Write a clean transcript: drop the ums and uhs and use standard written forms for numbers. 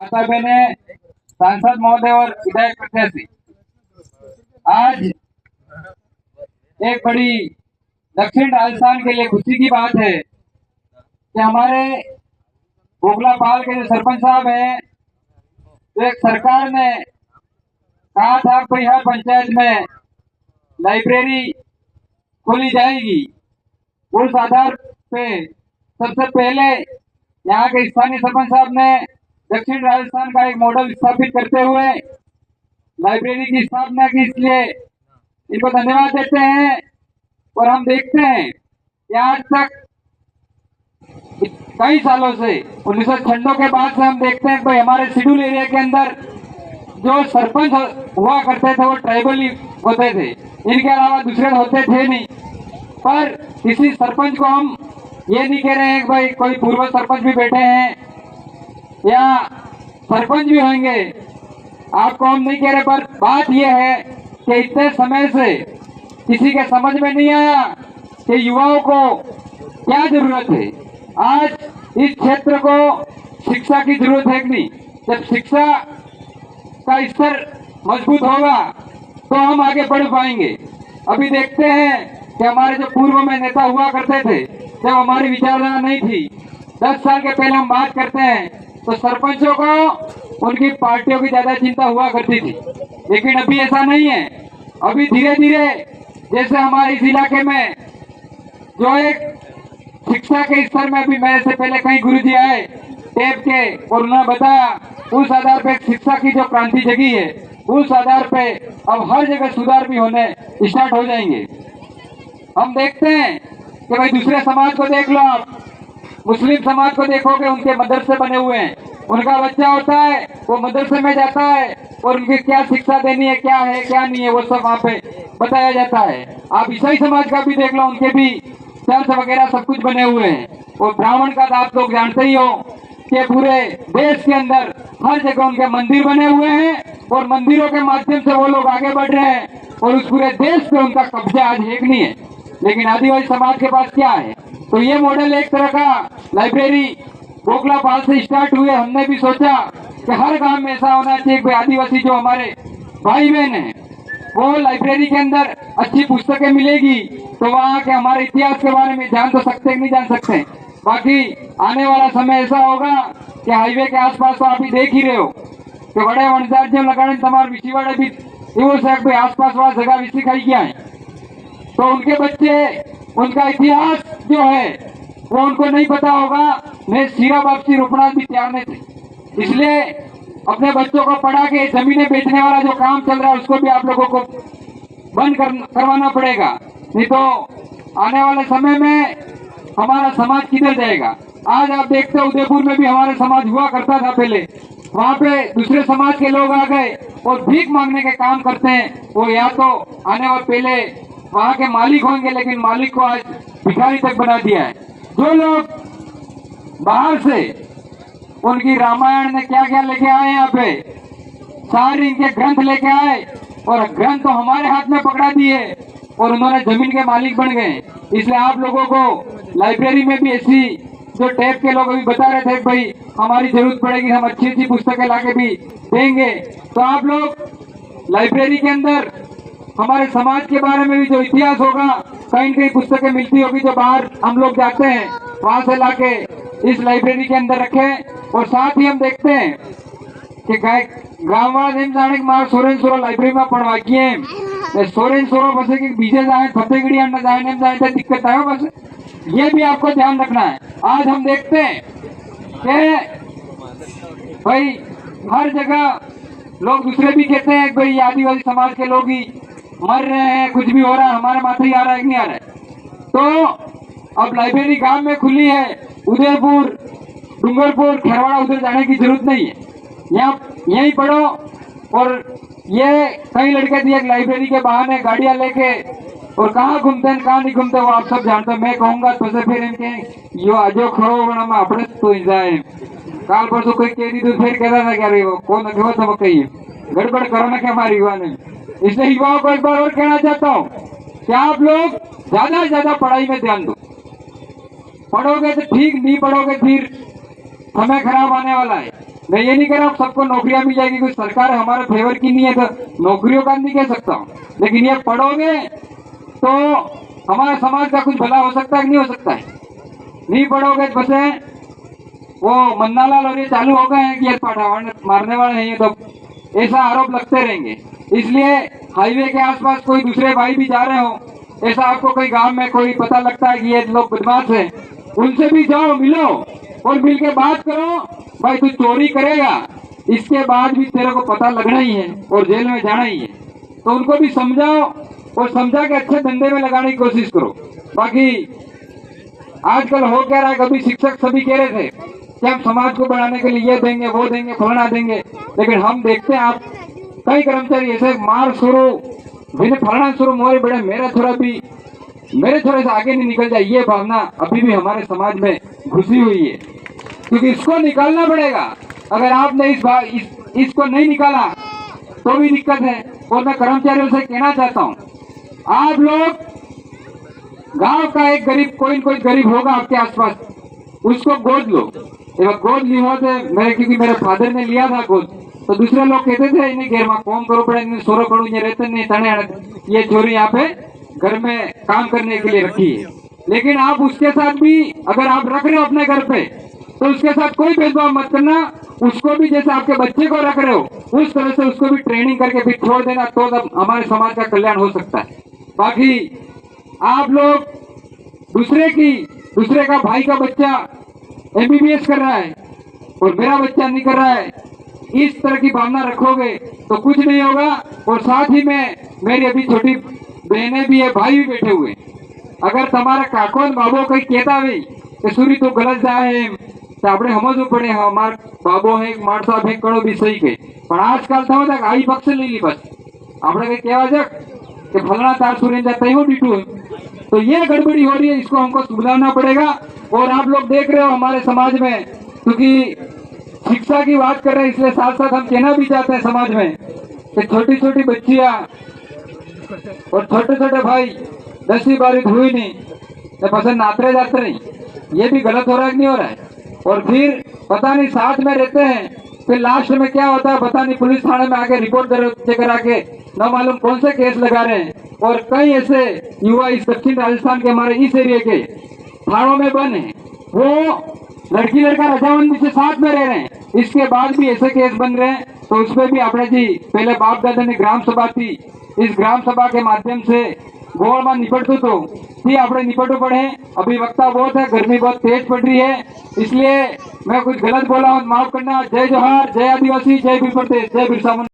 माता बहने, सांसद महोदय और विधायक प्रत्याशी, आज एक बड़ी दक्षिण राजस्थान के लिए खुशी की बात है कि हमारे भोगलापाल के जो सरपंच साहब हैं, तो एक सरकार ने कहा था कि हर पंचायत में लाइब्रेरी खोली जाएगी। उस आधार पे सबसे पहले यहाँ के स्थानीय सरपंच साहब ने दक्षिण राजस्थान का एक मॉडल स्थापित करते हुए लाइब्रेरी की स्थापना की, इसलिए इनको धन्यवाद देते हैं। और हम देखते हैं कि आज तक कई सालों से 1996 के बाद से हम देखते हैं भाई हमारे शेड्यूल एरिया के अंदर जो सरपंच हुआ करते थे वो ट्राइबल ही होते थे, इनके अलावा दूसरे होते थे नहीं। पर किसी सरपंच को हम ये नहीं कह रहे हैं कि भाई कोई पूर्व सरपंच भी बैठे हैं या सरपंच भी होंगे, आपको हम नहीं कह रहे, पर बात यह है कि इतने समय से किसी के समझ में नहीं आया कि युवाओं को क्या जरूरत है। आज इस क्षेत्र को शिक्षा की जरूरत है कि नहीं? जब शिक्षा का स्तर मजबूत होगा तो हम आगे बढ़ पाएंगे। अभी देखते हैं कि हमारे जो पूर्व में नेता हुआ करते थे, जब हमारी विचारधारा नहीं थी, 10 साल के पहले हम बात करते हैं तो सरपंचों को उनकी पार्टियों की ज्यादा चिंता हुआ करती थी, लेकिन अभी ऐसा नहीं है। अभी धीरे धीरे जैसे हमारे इस इलाके में जो एक शिक्षा के स्तर में, अभी मेरे से पहले कई गुरुजी आए टेप के और उन्होंने बताया, उस आधार पे शिक्षा की जो क्रांति जगी है, उस आधार पे अब हर जगह सुधार भी होने स्टार्ट हो जाएंगे। हम देखते हैं कि भाई दूसरे समाज को देख लो, आप मुस्लिम समाज को देखोगे, उनके मदरसे बने हुए हैं, उनका बच्चा होता है वो मदरसे में जाता है और उनकी क्या शिक्षा देनी है, क्या है क्या नहीं है, वो सब वहाँ पे बताया जाता है। आप ईसाई समाज का भी देख लो, उनके भी चर्च वगैरह सब कुछ बने हुए हैं। और ब्राह्मण का तो आप लोग जानते ही हो कि पूरे देश के अंदर हर जगह उनके मंदिर बने हुए हैं और मंदिरों के माध्यम से वो लोग आगे बढ़ रहे हैं और उस पूरे देश पे उनका कब्जा आज एक नहीं है। लेकिन आदिवासी समाज के पास क्या है? तो ये मॉडल एक तरह का लाइब्रेरी भोगलापाल से स्टार्ट हुए। हमने भी सोचा कि हर गांव में ऐसा होना चाहिए कि आदिवासी जो हमारे भाई बहन हैं वो लाइब्रेरी के अंदर अच्छी पुस्तकें मिलेगी तो वहाँ के हमारे इतिहास के बारे में जान तो सकते नहीं जान सकते। बाकी आने वाला समय ऐसा होगा कि हाईवे के आसपास तो आप ही देख ही रहे हो कि बड़े वनजार्ज्य लगाने तमार विशीवाड़े भी एवं से आसपास वाला जगह विसी खाई गया है, तो उनके बच्चे उनका इतिहास जो है वो उनको नहीं पता होगा। मैं सीरा वापसी रोपना भी तैयार नहीं थे, इसलिए अपने बच्चों को पढ़ा के जमीनें बेचने वाला जो काम चल रहा है उसको भी आप लोगों को बंद करवाना पड़ेगा, नहीं तो आने वाले समय में हमारा समाज किधर जाएगा। आज आप देखते हो उदयपुर में भी हमारा समाज हुआ करता था पहले, वहाँ पे दूसरे समाज के लोग आ गए और भीख मांगने के काम करते हैं। वो या तो आने वाले पहले वहाँ के मालिक होंगे, लेकिन मालिक को आज भिखारी तक बना दिया है। जो लोग बाहर से उनकी रामायण में क्या क्या लेके आए, यहाँ पे सारे इनके ग्रंथ लेके आए और ग्रंथ तो हमारे हाथ में पकड़ा दिए और उन्होंने जमीन के मालिक बन गए। इसलिए आप लोगों को लाइब्रेरी में भी ऐसी जो टैप के लोग अभी बता रहे थे भाई हमारी जरूरत पड़ेगी, हम अच्छी अच्छी पुस्तकें लाके भी देंगे, तो आप लोग लाइब्रेरी के अंदर हमारे समाज के बारे में भी जो इतिहास होगा, कहीं कहीं पुस्तकें मिलती होगी जो बाहर हम लोग जाते हैं वहां से लाके इस लाइब्रेरी के अंदर रखें। और साथ ही हम देखते हैं कि गाँव वाले जाने के मार सोरेन सोरो लाइब्रेरी में पढ़वा किए सोरेन सोरो बसे की बीजे जाए फतेहगढ़ी न जाए जाए तो दिक्कत आयो, बस ये भी आपको ध्यान रखना है। आज हम देखते हैं कि भाई हर जगह लोग दूसरे भी कहते हैं भाई आदिवासी समाज के लोग ही मर रहे हैं, कुछ भी हो रहा है, हमारे माथे ही आ रहा है कि नहीं आ रहा है। तो अब लाइब्रेरी गांव में खुली है, उदयपुर डूंगरपुर खेरवाड़ा उधर जाने की जरूरत नहीं है, यहाँ यहीं पढ़ो। और ये कई लड़के दिए लाइब्रेरी के बहाने गाड़ियां लेके और कहाँ घूमते हैं कहाँ नहीं घूमते वो आप सब जानते हो। मैं कहूँगा तो फिर इनके यो आजो खड़ो बना अपने तो जाए काल परसों कोई कह दी तो फिर कहता था क्या रही हो कौन रखो तो कही गड़बड़ करो ना क्या हमारे युवा ने। इसलिए युवाओं को एक बार और कहना चाहता हूँ कि आप लोग ज्यादा से ज्यादा पढ़ाई में ध्यान दो। पढ़ोगे तो ठीक, नहीं पढ़ोगे फिर समय खराब आने वाला है। मैं ये नहीं कह रहा हूँ सबको नौकरियां मिल जाएगी, कोई सरकार हमारे फेवर की नहीं है तो नौकरियों का नहीं कह सकता हूँ, लेकिन ये पढ़ोगे तो हमारे समाज का कुछ भला हो सकता है कि नहीं हो सकता है। नहीं पढ़ोगे तो बस वो मन्नालाल और ये चालू हो गए हैं कि ये पढ़ाने मारने वाले हैं, ये तो ऐसा आरोप लगते रहेंगे। इसलिए हाईवे के आसपास कोई दूसरे भाई भी जा रहे हो, ऐसा आपको कोई गांव में कोई पता लगता है कि ये लोग बदमाश हैं, उनसे भी जाओ, मिलो और मिल के बात करो। भाई तू चोरी करेगा, इसके बाद भी तेरे को पता लगना ही है और जेल में जाना ही है, तो उनको भी समझाओ और समझा के अच्छे धंधे में लगाने की कोशिश करो। बाकी आजकल हो क्या रहा है, कभी शिक्षक सभी कह रहे थे कि हम समाज को बढ़ाने के लिए ये देंगे वो देंगे फलाना देंगे, लेकिन हम देखते हैं आप कई कर्मचारी ऐसे मार शुरू मैंने फलाना शुरू मोरे बड़े मेरे थोड़े से आगे नहीं निकल जाए, ये भावना अभी भी हमारे समाज में घुसी हुई है, क्योंकि इसको निकालना पड़ेगा। अगर आपने इसको नहीं निकाला तो भी दिक्कत है। और मैं कर्मचारियों से कहना चाहता हूँ, आप लोग गांव का एक गरीब कोई न कोई गरीब होगा आपके आसपास, उसको गोद लो। गोद ली हो तो क्योंकि मेरे फादर ने लिया था गोद, तो दूसरे लोग कहते थे इन्हें घेर में कौन करो पड़े, इन्हें सोरो करो, ये रहते नहीं तने, ये छोरी यहाँ पे घर में काम करने के लिए रखी है। लेकिन आप उसके साथ भी अगर आप रख रहे हो अपने घर पे, तो उसके साथ कोई भेदभाव मत करना, उसको भी जैसे आपके बच्चे को रख रहे हो उस तरह से उसको भी ट्रेनिंग करके फिर छोड़ देना, तो तब हमारे समाज का कल्याण हो सकता है। बाकी आप लोग दूसरे का भाई का बच्चा MBBS कर रहा है और मेरा बच्चा नहीं कर रहा है, इस तरह की भावना रखोगे तो कुछ नहीं होगा। और साथ ही में मेरी अभी छोटी बहनें भी है, भाई भी बैठे हुए, अगर तुम्हारा काको बाबो कहीं कहता भाई कि सूरी तो गलत जाए तो આપણે સમજવું પડે અમાર બાબો હે માર સાહેબ હે કણો બી સહી કે પણ આજકાલ થવા તક આઈ પક્ષ લઈ લી બસ આપણે કઈ કહેવા છે कि फलना तार सूर्य जाता ही वो डिटू है, तो ये गड़बड़ी हो रही है, इसको हमको सुधारना पड़ेगा। और आप लोग देख रहे हो हमारे समाज में, क्योंकि शिक्षा की बात कर रहे हैं इसलिए साथ साथ हम कहना भी चाहते हैं समाज में कि छोटी छोटी बच्चियां और छोटे छोटे भाई 10वीं 12वीं हुई नहीं तो पसंद नातरे जाते नहीं, ये भी गलत हो रहा है कि नहीं हो रहा है। और फिर पता नहीं साथ में रहते हैं, फिर लास्ट में क्या होता है पता नहीं, पुलिस थाने में आके रिपोर्ट करा के न मालूम कौन से केस लगा रहे हैं। और कई ऐसे युवा इस दक्षिण राजस्थान के हमारे इस एरिया के थानों में बन है, वो लड़की लड़का रजामंदी से साथ में रह रहे हैं, इसके बाद भी ऐसे केस बन रहे हैं। तो उसमें भी आपने जी पहले बाप दादा ने ग्राम सभा थी, इस ग्राम सभा के माध्यम से गोल में निपटू तो ये आपने निपटू पड़े। अभी वक्ता बहुत है, गर्मी बहुत तेज पड़ रही है, इसलिए मैं कुछ गलत बोला हूँ माफ करना। जय जोहार, जय आदिवासी, जय बिरसा मुंडा।